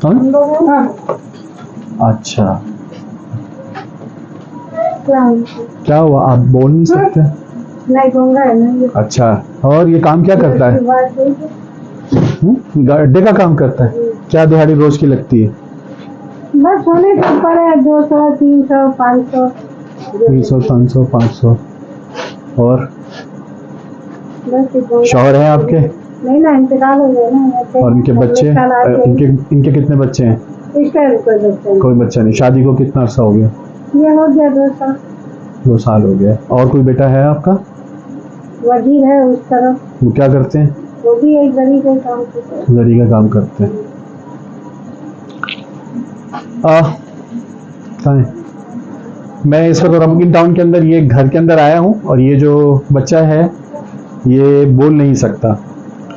हाँ? अच्छा, क्या हुआ, आप बोल नहीं सकते? नहीं गंगा है ना। अच्छा, और ये काम क्या करता है? अड्डे का काम करता है। क्या दिहाड़ी रोज की लगती है? बस होने के ऊपर है, 200 300 500 300 500 500। और बस। शौहर हैं आपके? नहीं ना, इंतकाल हो गया ना। और इनके बच्चे? इनके कितने बच्चे हैं? इसका कोई बच्चा नहीं। कोई बच्चा नहीं। शादी को कितना अर्सा हो गया? ये हो गया 2 साल। 2 साल हो गया। और कोई बेटा है आपका? वजीर है उस तरफ। वो क्या करते हैं? वो भी एक गली का काम करते हैं। जरी का काम करते हैं। मैं इस वक्त रमकीन टाउन के अंदर ये घर के अंदर आया हूँ, और ये जो बच्चा है ये बोल नहीं सकता,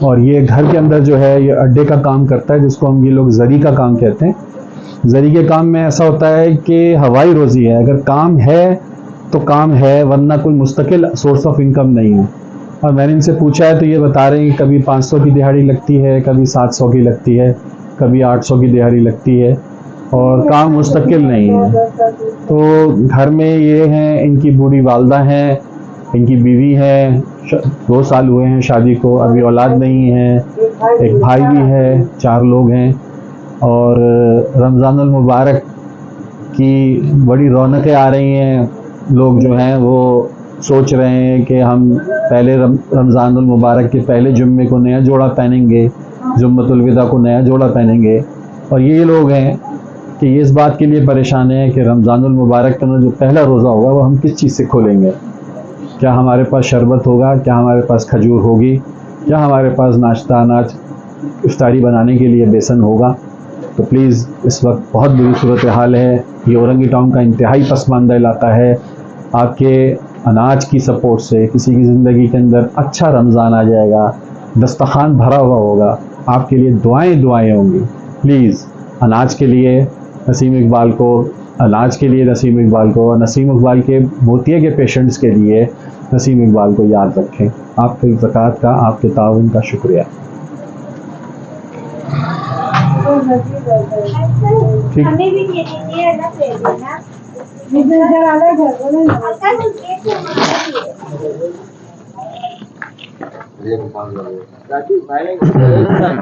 और ये घर के अंदर जो है ये अड्डे का काम करता है, जिसको हम ये लोग जरी का काम कहते हैं। जरी के काम में ऐसा होता है कि हवाई रोज़ी है, अगर काम है तो काम है, वरना कोई मुस्तकिल सोर्स ऑफ इनकम नहीं है। और मैंने इनसे पूछा है तो ये बता रहे हैं कि कभी 500 की दिहाड़ी लगती है, कभी 700 की लगती है, कभी 800 की दिहाड़ी लगती है, और काम मुस्तकिल नहीं है। तो घर में ये हैं, इनकी बूढ़ी वालदा हैं, इनकी बीवी है, 2 साल हुए हैं शादी को, अभी औलाद नहीं है, एक भाई भी है, 4 लोग हैं। और रमज़ानुल मुबारक की बड़ी रौनकें आ रही हैं। लोग जो हैं वो सोच रहे हैं कि हम पहले रमज़ानुल मुबारक के पहले जुम्मे को नया जोड़ा पहनेंगे, जुम्मतुल विदा को नया जोड़ा पहनेंगे। और ये लोग हैं कि ये इस बात के लिए परेशान हैं कि रमज़ानुल मुबारक का जो पहला रोज़ा होगा वो हम किस चीज़ से खोलेंगे। क्या हमारे पास शरबत होगा, क्या हमारे पास खजूर होगी, क्या हमारे पास नाश्ता अनाज इफ्तारी बनाने के लिए बेसन होगा। तो प्लीज़, इस वक्त बहुत बुरी सूरत हाल है। ये औरंगी टाउन का इंतहाई पसमानदा इलाका है। आपके अनाज की सपोर्ट से किसी की ज़िंदगी के अंदर अच्छा रमज़ान आ जाएगा, दस्तरखान भरा हुआ होगा, आपके लिए दुआएं होंगी। प्लीज़ अनाज के लिए नसीम इकबाल को, अनाज के लिए नसीम इकबाल को, और नसीम इकबाल के मोतिये के पेशेंट्स के लिए नसीम इकबाल को याद रखें। आपके ज़कात का, आपके ताउन का शुक्रिया। ठीक। हमें भी दे दीजिए ना, दे देना। मुझे इधर आना घर बोले ना।